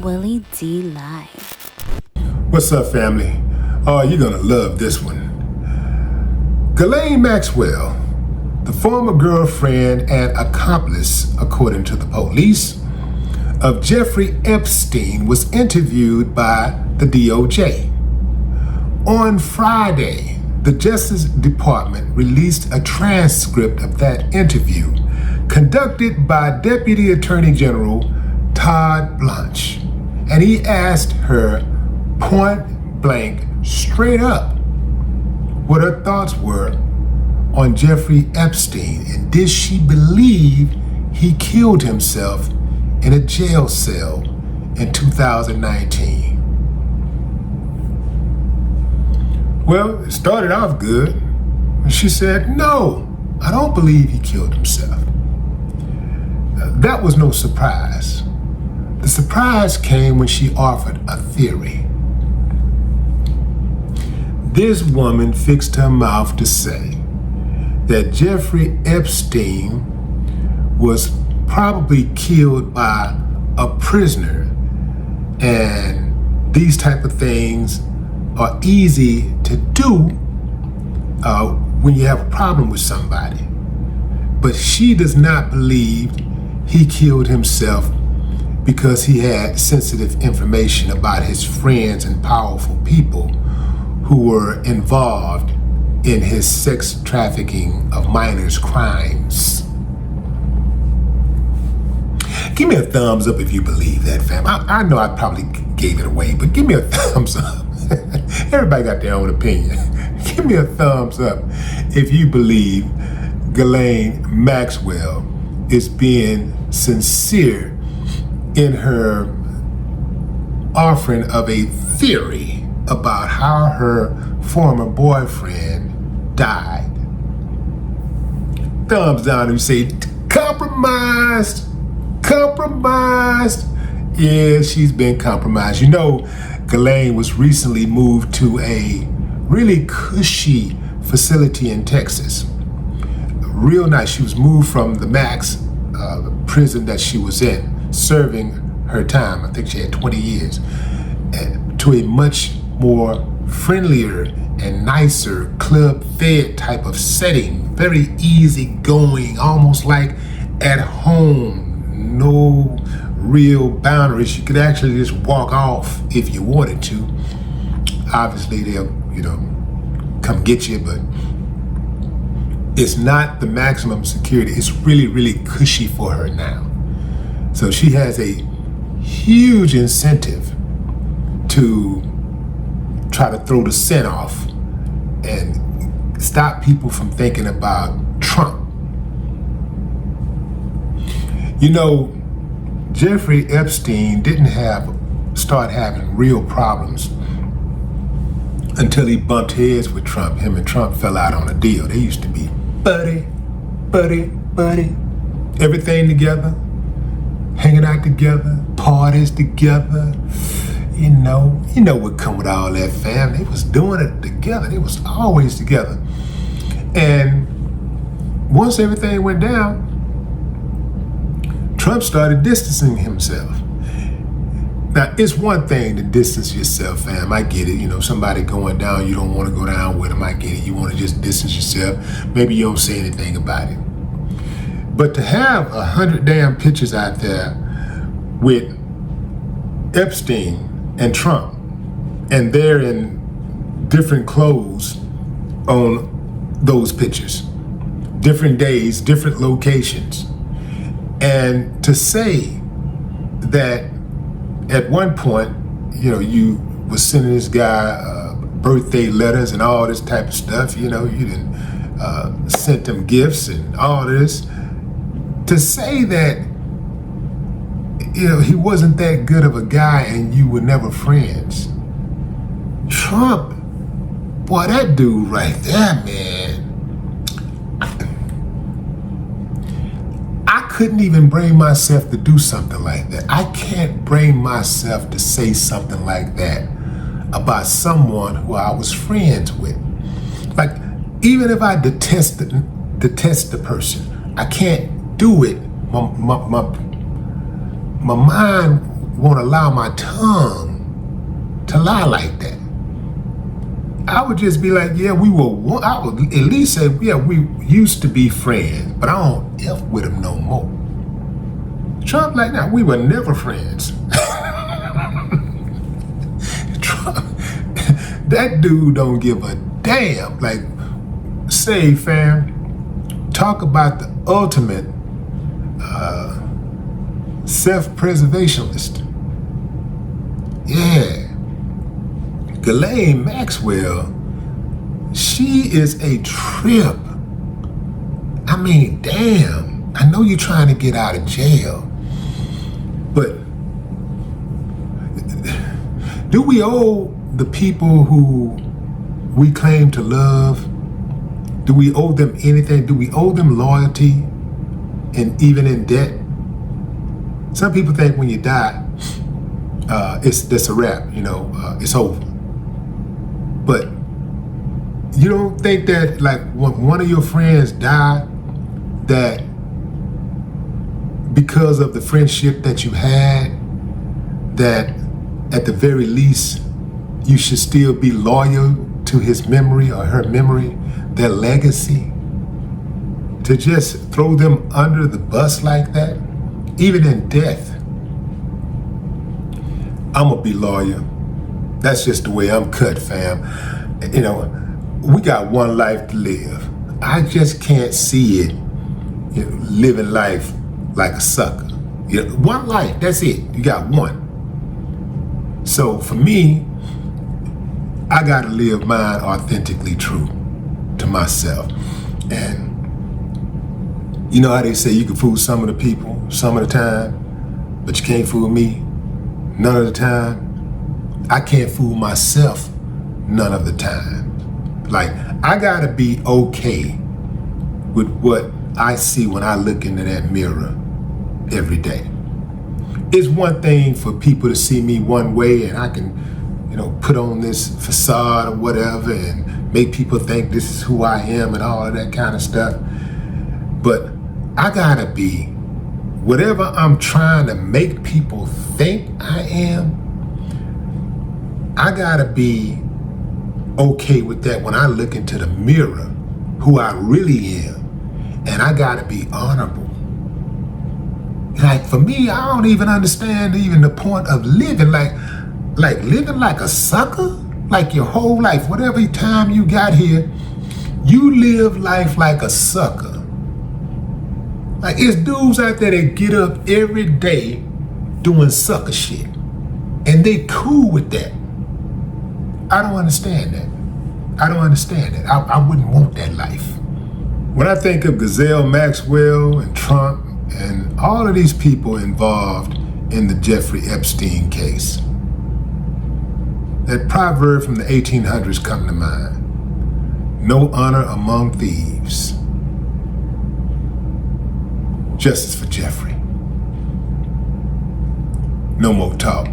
Willie D Live. What's up, family? Oh, you're gonna love this one. Ghislaine Maxwell, the former girlfriend and accomplice, according to the police, of Jeffrey Epstein, was interviewed by the DOJ. On Friday, the Justice Department released a transcript of that interview conducted by Deputy Attorney General Todd Blanche, and he asked her point blank, straight up, what her thoughts were on Jeffrey Epstein, and did she believe he killed himself in a jail cell in 2019. Well, it started off good. She said, no, I don't believe he killed himself. That was no surprise. The surprise came when she offered a theory. This woman fixed her mouth to say that Jeffrey Epstein was probably killed by a prisoner, and these type of things are easy to do when you have a problem with somebody. But she does not believe he killed himself because he had sensitive information about his friends and powerful people who were involved in his sex trafficking of minors crimes. Give me a thumbs up if you believe that, fam. I know I probably gave it away, but give me a thumbs up. Everybody got their own opinion. Give me a thumbs up if you believe Ghislaine Maxwell is being sincere in her offering of a theory about how her former boyfriend died. Thumbs down if you say compromised. Yeah, she's been compromised. You know, Ghislaine was recently moved to a really cushy facility in Texas. Real nice. She was moved from the Max prison that she was in, serving her time. I think she had 20 years, to a much more friendlier and nicer club-fed type of setting. Very easygoing, almost like at home. No real boundaries. You could actually just walk off if you wanted to. Obviously, they'll, come get you, but it's not the maximum security. It's really, really cushy for her now. So she has a huge incentive to try to throw the scent off and stop people from thinking about Trump. You know, Jeffrey Epstein didn't start having real problems until he bumped heads with Trump. Him and Trump fell out on a deal. They used to be buddy, everything together, hanging out together, parties together. You know what come with all that, fam. They was doing it together. They was always together. And once everything went down, Trump started distancing himself. Now, it's one thing to distance yourself, fam. I get it. Somebody going down, you don't want to go down with them. I get it. You want to just distance yourself. Maybe you don't say anything about it. But to have 100 damn pictures out there with Epstein and Trump, and they're in different clothes on those pictures, different days, different locations, and to say that at one point, you was sending this guy birthday letters and all this type of stuff. You didn't sent him gifts and all this. To say that, he wasn't that good of a guy and you were never friends. Trump, boy, that dude right there, man. I couldn't even bring myself to do something like that. I can't bring myself to say something like that about someone who I was friends with. Like, even if I detest the person, I can't do it. My mind won't allow my tongue to lie like that. I would just be like, yeah, we were, I would at least say, yeah, we used to be friends, but I don't F with him no more. Trump like that, we were never friends. Trump, that dude don't give a damn. Like, say, fam, talk about the ultimate self-preservationist. Yeah. Ghislaine Maxwell, she is a trip. I mean, damn. I know you're trying to get out of jail, but do we owe the people who we claim to love, do we owe them anything? Do we owe them loyalty and even in debt? Some people think when you die, that's a wrap, it's over. But you don't think that, like, when one of your friends died, that because of the friendship that you had, that at the very least you should still be loyal to his memory or her memory, their legacy? To just throw them under the bus like that, even in death? I'm gonna be loyal. That's just the way I'm cut, fam. We got one life to live. I just can't see it, living life like a sucker. One life, that's it. You got one. So for me, I gotta live mine authentically true to myself. And you know how they say you can fool some of the people some of the time, but you can't fool me none of the time? I can't fool myself none of the time. Like, I gotta be okay with what I see when I look into that mirror every day. It's one thing for people to see me one way and I can, put on this facade or whatever and make people think this is who I am and all of that kind of stuff. But I gotta be, whatever I'm trying to make people think I am, I gotta be okay with that when I look into the mirror, who I really am. And I gotta be honorable. Like, for me, I don't even understand even the point of living like living like a sucker, like your whole life, whatever time you got here, you live life like a sucker. Like, it's dudes out there that get up every day doing sucker shit, and they cool with that. I don't understand that. I wouldn't want that life. When I think of Ghislaine Maxwell and Trump and all of these people involved in the Jeffrey Epstein case, that proverb from the 1800s come to mind: no honor among thieves. Justice for Jeffrey. No more talk.